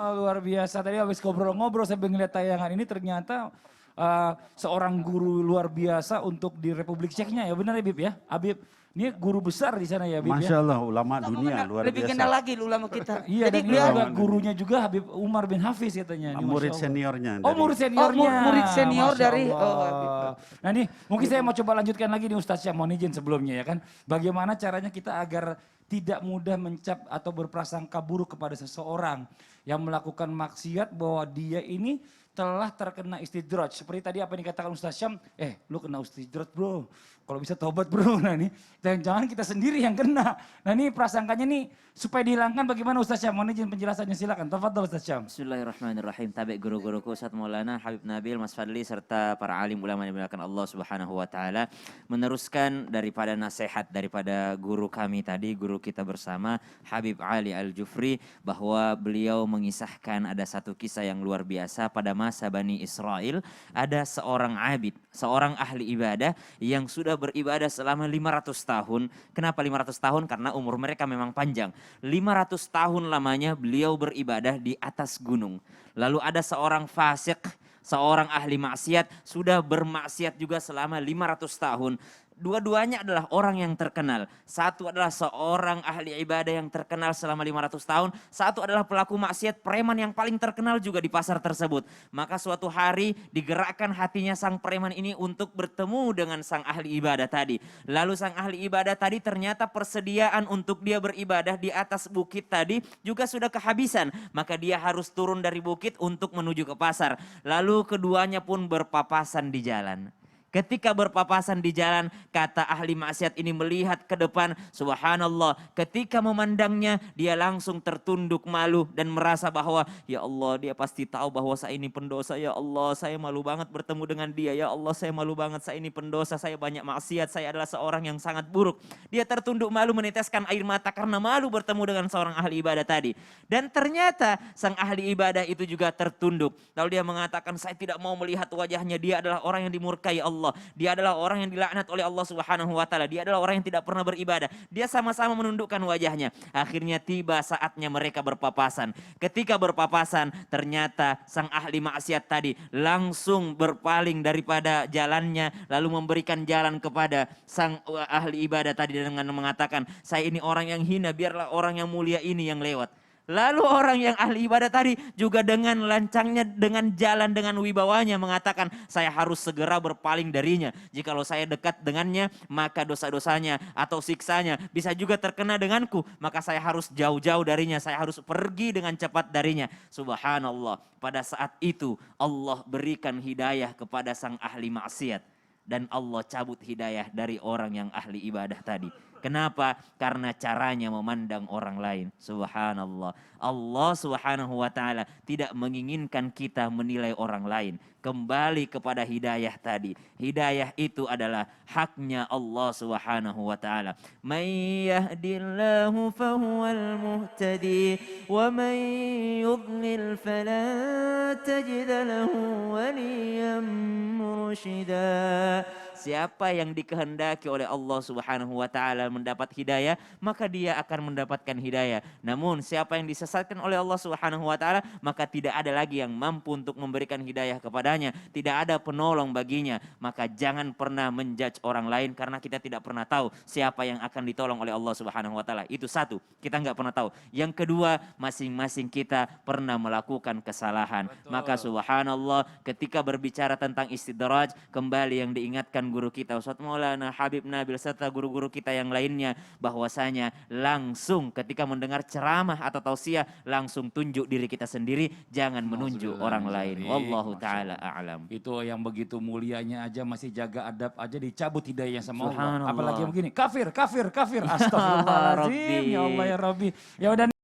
Oh, luar biasa. Tadi habis ngobrol-ngobrol sambil ngeliat tayangan ini ternyata seorang guru luar biasa untuk di Republik Ceknya ya. Benar ya Bib ya? Habib, ini guru besar di sana ya Bib ya? Masya Allah, ulama dunia luar Lebih biasa. kenal lagi ulama kita. Iya, Jadi dan ini beliau juga gurunya juga Habib Umar bin Hafiz katanya. Ini, Murid Masya Allah. seniornya. Oh, murid seniornya. murid senior Masya dari Allah. Nah nih, mungkin saya mau coba lanjutkan lagi nih Ustaz Syam, mohon izin sebelumnya ya kan. Bagaimana caranya kita agar tidak mudah mencap atau berprasangka buruk kepada seseorang yang melakukan maksiat bahwa dia ini telah terkena istidraj. Seperti tadi apa yang dikatakan Ustaz Syam, lu kena istidraj bro, kalau bisa tobat bro. Nah ini, jangan kita sendiri yang kena. Nah ini prasangkanya nih supaya dihilangkan bagaimana Ustaz Syam? Mohon izin penjelasannya silakan, tafadhol Ustaz Syam. Bismillahirrahmanirrahim. Tabi guru-guruku Ustaz Maulana Habib Nabil, Mas Fadli serta para alim ulama yang dimuliakan Allah Subhanahu wa taala, meneruskan daripada nasihat daripada guru kami tadi, guru kita bersama Habib Ali Al-Jufri, bahwa beliau mengisahkan ada satu kisah yang luar biasa pada masa Bani Israel. Ada seorang abid, seorang ahli ibadah yang sudah beribadah selama 500 tahun. Kenapa 500 tahun? Karena umur mereka memang panjang. 500 tahun lamanya beliau beribadah di atas gunung. Lalu ada seorang fasik, seorang ahli maksiat, sudah bermaksiat juga selama 500 tahun. Dua-duanya adalah orang yang terkenal. Satu adalah seorang ahli ibadah yang terkenal selama 500 tahun. Satu adalah pelaku maksiat, preman yang paling terkenal juga di pasar tersebut. Maka suatu hari digerakkan hatinya sang preman ini untuk bertemu dengan sang ahli ibadah tadi. Lalu sang ahli ibadah tadi ternyata persediaan untuk dia beribadah di atas bukit tadi juga sudah kehabisan. Maka dia harus turun dari bukit untuk menuju ke pasar. Lalu keduanya pun berpapasan di jalan. Ketika berpapasan di jalan, kata ahli maksiat ini melihat ke depan, subhanallah, ketika memandangnya dia langsung tertunduk malu dan merasa bahwa ya Allah, dia pasti tahu bahwa saya ini pendosa, ya Allah saya malu banget bertemu dengan dia, ya Allah saya malu banget, saya ini pendosa, saya banyak maksiat, saya adalah seorang yang sangat buruk. Dia tertunduk malu meneteskan air mata karena malu bertemu dengan seorang ahli ibadah tadi. Dan ternyata sang ahli ibadah itu juga tertunduk. Lalu dia mengatakan, saya tidak mau melihat wajahnya, dia adalah orang yang dimurkai Allah. Dia adalah orang yang dilaknat oleh Allah Subhanahu wa taala. Dia adalah orang yang tidak pernah beribadah. Dia sama-sama menundukkan wajahnya. Akhirnya tiba saatnya mereka berpapasan. Ketika berpapasan, ternyata sang ahli maksiat tadi langsung berpaling daripada jalannya, lalu memberikan jalan kepada sang ahli ibadah tadi dengan mengatakan, saya ini orang yang hina, biarlah orang yang mulia ini yang lewat. Lalu orang yang ahli ibadah tadi juga dengan lancangnya, dengan jalan, dengan wibawanya mengatakan, saya harus segera berpaling darinya. Jikalau saya dekat dengannya, maka dosa-dosanya atau siksanya bisa juga terkena denganku. Maka saya harus jauh-jauh darinya, saya harus pergi dengan cepat darinya. Subhanallah, pada saat itu Allah berikan hidayah kepada sang ahli maksiat. Dan Allah cabut hidayah dari orang yang ahli ibadah tadi. Kenapa? Karena caranya memandang orang lain. Subhanallah. Allah Subhanahu wa taala tidak menginginkan kita menilai orang lain. Kembali kepada hidayah tadi. Hidayah itu adalah haknya Allah Subhanahu wa taala. May yahdillahu fahuwal muhtadi wa may yudlil falan tajid lahu waliyyan mursyida. Siapa yang dikehendaki oleh Allah Subhanahu wa taala mendapat hidayah, maka dia akan mendapatkan hidayah. Namun siapa yang disesatkan oleh Allah Subhanahu wa taala, maka tidak ada lagi yang mampu untuk memberikan hidayah kepadanya, tidak ada penolong baginya. Maka jangan pernah menjudge orang lain karena kita tidak pernah tahu siapa yang akan ditolong oleh Allah Subhanahu wa taala. Itu satu, kita nggak pernah tahu. Yang kedua, masing-masing kita pernah melakukan kesalahan. Betul. Maka subhanallah, ketika berbicara tentang istidraj, kembali yang diingatkan guru kita Ustaz Maulana Habib Nabil serta guru-guru kita yang lainnya, bahwasanya langsung ketika mendengar ceramah atau tausiah langsung tunjuk diri kita sendiri, jangan menunjuk orang lain. Wallahu taala a'lam. Itu yang begitu mulianya aja masih jaga adab aja dicabut hidayahnya sama Allah. Apalagi yang begini, kafir, kafir, kafir. Astagfirullahaladzim, ya Allah ya Rabbi. Ya udah.